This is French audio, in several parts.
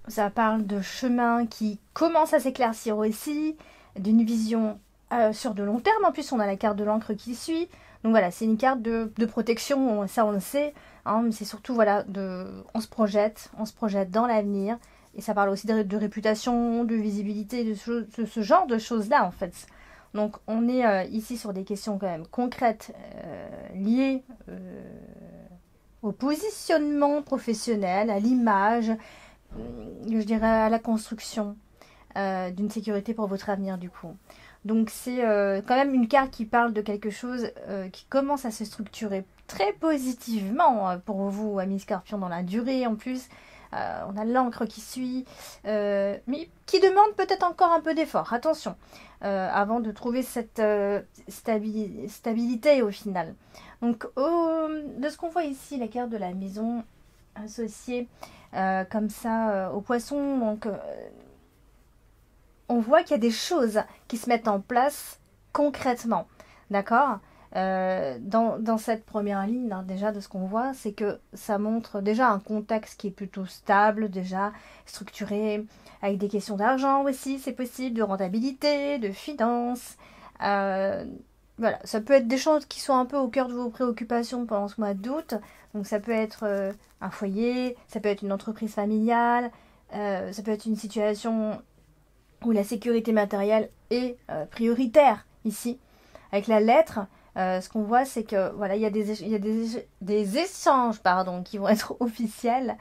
Ça parle de chemin qui commence à s'éclaircir aussi, d'une vision sur de long terme. En plus, on a la carte de l'encre qui suit. Donc voilà, c'est une carte de protection, ça on le sait. Hein, mais c'est surtout, voilà, on se projette dans l'avenir. Et ça parle aussi de réputation, de visibilité, de ce genre de choses-là, en fait. Donc on est ici sur des questions quand même concrètes liées au positionnement professionnel, à l'image, je dirais à la construction d'une sécurité pour votre avenir du coup. Donc c'est quand même une carte qui parle de quelque chose qui commence à se structurer très positivement pour vous, amis Scorpion, dans la durée en plus. On a l'encre qui suit, mais qui demande peut-être encore un peu d'effort. Attention, avant de trouver cette stabilité au final. Donc, de ce qu'on voit ici, la carte de la maison associée comme ça au poisson, donc on voit qu'il y a des choses qui se mettent en place concrètement. D'accord. Dans cette première ligne, hein, déjà de ce qu'on voit, c'est que ça montre déjà un contexte qui est plutôt stable, déjà structuré, avec des questions d'argent aussi, c'est possible, de rentabilité, de finances. Euh, voilà, ça peut être des choses qui sont un peu au cœur de vos préoccupations pendant ce mois d'août. Donc ça peut être un foyer, ça peut être une entreprise familiale, ça peut être une situation où la sécurité matérielle est prioritaire ici. Avec la lettre, ce qu'on voit, c'est que voilà, il y a des échanges pardon, qui vont être officiels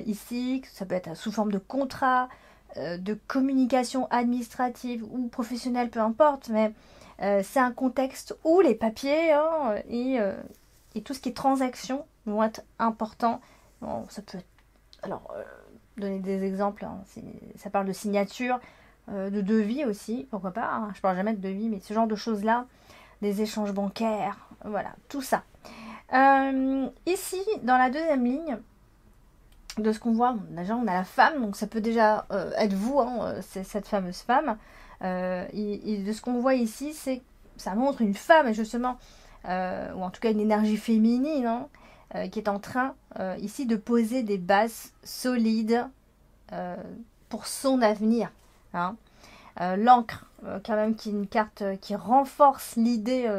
ici. Ça peut être sous forme de contrat, de communication administrative ou professionnelle, peu importe, mais c'est un contexte où les papiers hein, et tout ce qui est transactions vont être importants. Bon, ça peut être, alors, donner des exemples, hein, ça parle de signature, de devis aussi, pourquoi pas, hein, je parle jamais de devis, mais ce genre de choses-là, des échanges bancaires, voilà, tout ça. Ici, dans la deuxième ligne, de ce qu'on voit, déjà on a la femme, donc ça peut déjà être vous, hein, c'est cette fameuse femme. Et de ce qu'on voit ici, c'est ça montre une femme justement, ou en tout cas une énergie féminine, hein, qui est en train ici de poser des bases solides euh, pour son avenir. Hein. L'encre, quand même, qui est une carte qui renforce l'idée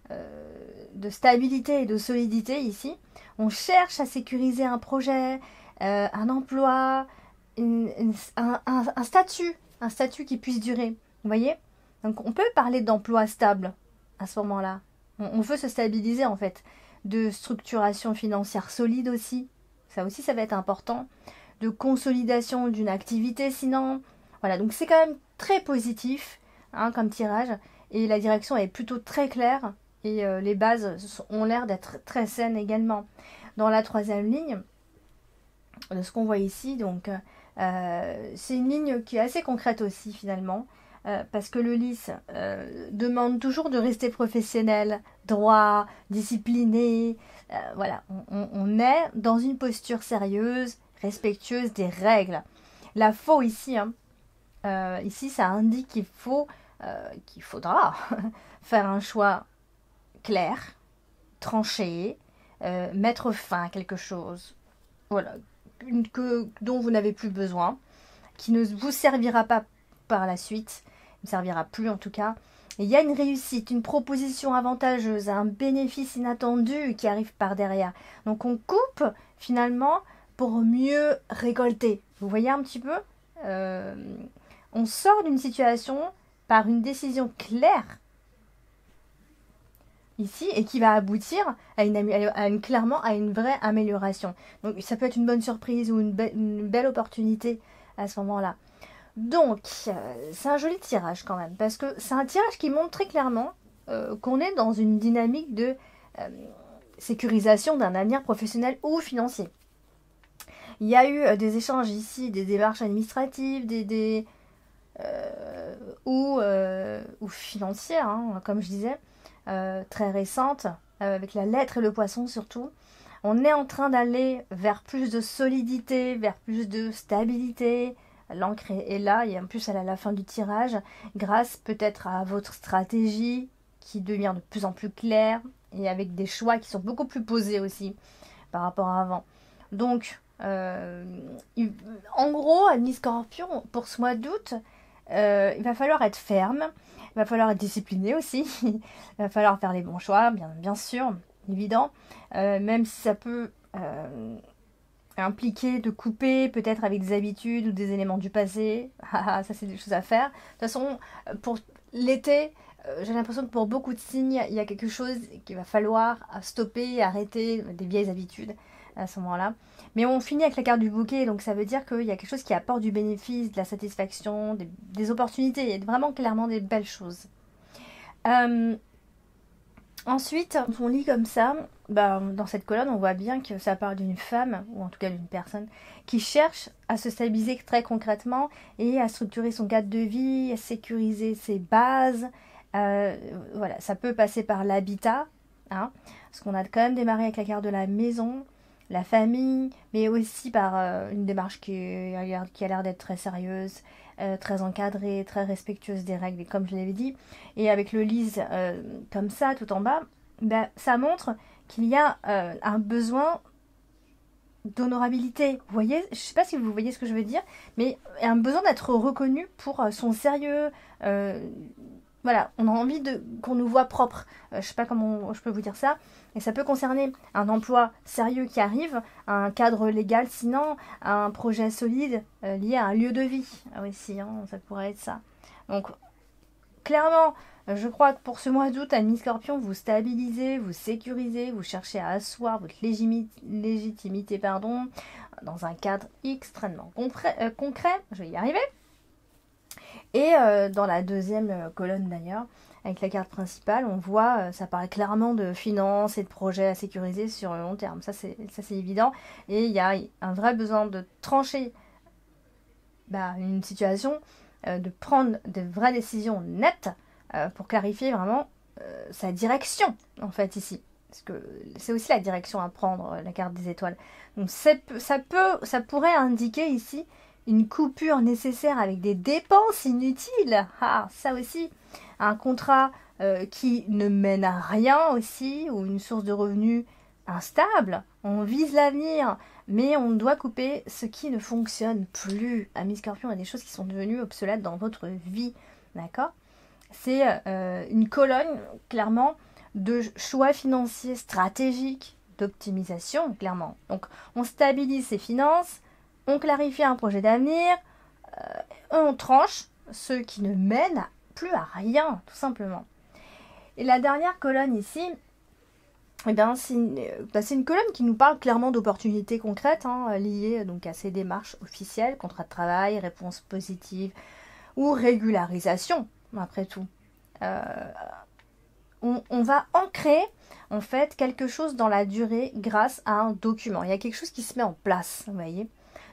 de stabilité et de solidité ici. On cherche à sécuriser un projet, un emploi, un statut qui puisse durer. Vous voyez. Donc on peut parler d'emploi stable à ce moment-là. On veut se stabiliser en fait. De structuration financière solide aussi. Ça aussi, ça va être important. De consolidation d'une activité sinon. Voilà, donc c'est quand même très positif hein, comme tirage. Et la direction est plutôt très claire. Et les bases ont l'air d'être très saines également. Dans la troisième ligne, de ce qu'on voit ici, donc c'est une ligne qui est assez concrète aussi finalement. Parce que le lys demande toujours de rester professionnel, droit, discipliné. Voilà, on est dans une posture sérieuse, respectueuse des règles. La faux ici, hein, ici ça indique qu'il faudra faire un choix clair, tranché, mettre fin à quelque chose, voilà, dont vous n'avez plus besoin, qui ne vous servira pas par la suite, ne servira plus en tout cas. Et il y a une réussite, une proposition avantageuse, un bénéfice inattendu qui arrive par derrière. Donc on coupe finalement pour mieux récolter. Vous voyez un petit peu euh, On sort d'une situation par une décision claire ici et qui va aboutir clairement à une vraie amélioration. Donc ça peut être une bonne surprise ou une belle opportunité à ce moment-là. Donc c'est un joli tirage quand même parce que c'est un tirage qui montre très clairement qu'on est dans une dynamique de euh, sécurisation d'un avenir professionnel ou financier. Il y a eu des échanges ici, des démarches administratives, ou financières, hein, comme je disais, très récentes, avec la lettre et le poisson surtout. On est en train d'aller vers plus de solidité, vers plus de stabilité. L'encre est là et en plus elle est à la fin du tirage, grâce peut-être à votre stratégie qui devient de plus en plus claire et avec des choix qui sont beaucoup plus posés aussi par rapport à avant. Donc En gros, ami Scorpion, pour ce mois d'août, il va falloir être ferme, il va falloir être discipliné aussi, il va falloir faire les bons choix, bien sûr, évident, même si ça peut impliquer de couper peut-être avec des habitudes ou des éléments du passé. Ça c'est des choses à faire. De toute façon, pour l'été, j'ai l'impression que pour beaucoup de signes, il y a quelque chose qu'il va falloir stopper, arrêter des vieilles habitudes à ce moment-là. Mais on finit avec la carte du bouquet, donc ça veut dire qu'il y a quelque chose qui apporte du bénéfice, de la satisfaction, des opportunités, il y a vraiment clairement des belles choses. Ensuite, quand on lit comme ça, dans cette colonne, on voit bien que ça parle d'une femme, ou en tout cas d'une personne, qui cherche à se stabiliser très concrètement et à structurer son cadre de vie, à sécuriser ses bases. Voilà, ça peut passer par l'habitat, hein, parce qu'on a quand même démarré avec la carte de la maison, la famille, mais aussi par une démarche qui a l'air d'être très sérieuse, très encadrée, très respectueuse des règles, comme je l'avais dit. Et avec le lise comme ça, tout en bas, ça montre qu'il y a un besoin d'honorabilité. Vous voyez, je ne sais pas si vous voyez ce que je veux dire, mais un besoin d'être reconnu pour son sérieux. Voilà, on a envie qu'on nous voit propre. Je ne sais pas comment je peux vous dire ça. Et ça peut concerner un emploi sérieux qui arrive, un cadre légal sinon, un projet solide lié à un lieu de vie. Ah oui, si, hein, ça pourrait être ça. Donc, clairement, je crois que pour ce mois d'août, ami Scorpion, vous stabilisez, vous sécurisez, vous cherchez à asseoir votre légitimité dans un cadre extrêmement concret. Je vais y arriver. Et dans la deuxième colonne d'ailleurs, avec la carte principale, on voit, ça parle clairement de finances et de projets à sécuriser sur le long terme. Ça c'est évident. Et il y a un vrai besoin de trancher une situation, de prendre de vraies décisions nettes pour clarifier vraiment sa direction, en fait, ici. Parce que c'est aussi la direction à prendre, la carte des étoiles. Donc ça pourrait indiquer ici une coupure nécessaire avec des dépenses inutiles. Ah, ça aussi. Un contrat qui ne mène à rien aussi, ou une source de revenus instable. On vise l'avenir, mais on doit couper ce qui ne fonctionne plus. Amis Scorpion, il y a des choses qui sont devenues obsolètes dans votre vie. D'accord ? C'est une colonne, clairement, de choix financiers stratégiques, d'optimisation, clairement. Donc, on stabilise ses finances, on clarifie un projet d'avenir, on tranche ce qui ne mène plus à rien, tout simplement. Et la dernière colonne ici, c'est une colonne qui nous parle clairement d'opportunités concrètes liées donc à ces démarches officielles, contrat de travail, réponse positive ou régularisation, après tout. On va ancrer en fait quelque chose dans la durée grâce à un document. Il y a quelque chose qui se met en place, vous voyez.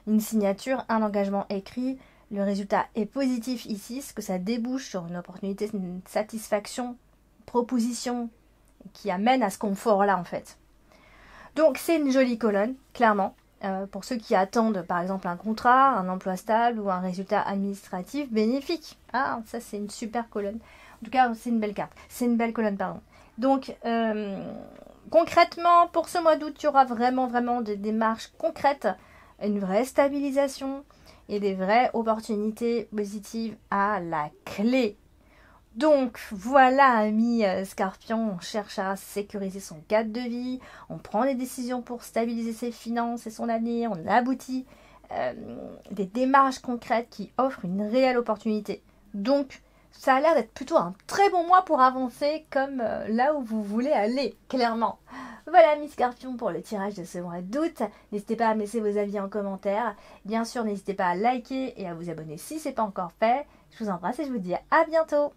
Une signature, un engagement écrit, le résultat est positif ici, ce que ça débouche sur une opportunité, une satisfaction, une proposition qui amène à ce confort-là en fait. Donc c'est une jolie colonne, clairement, pour ceux qui attendent par exemple un contrat, un emploi stable ou un résultat administratif bénéfique. Ah, ça c'est une super colonne. En tout cas, c'est une belle carte. C'est une belle colonne, pardon. Donc, concrètement, pour ce mois d'août, il y aura vraiment des démarches concrètes, une vraie stabilisation et des vraies opportunités positives à la clé. Donc, voilà, amis Scorpion, on cherche à sécuriser son cadre de vie, on prend des décisions pour stabiliser ses finances et son avenir, on aboutit des démarches concrètes qui offrent une réelle opportunité. Donc, ça a l'air d'être plutôt un très bon mois pour avancer comme là où vous voulez aller, clairement. Voilà, Miss Scorpion, pour le tirage de ce mois d'août. N'hésitez pas à me laisser vos avis en commentaire. Bien sûr, n'hésitez pas à liker et à vous abonner si ce n'est pas encore fait. Je vous embrasse et je vous dis à bientôt.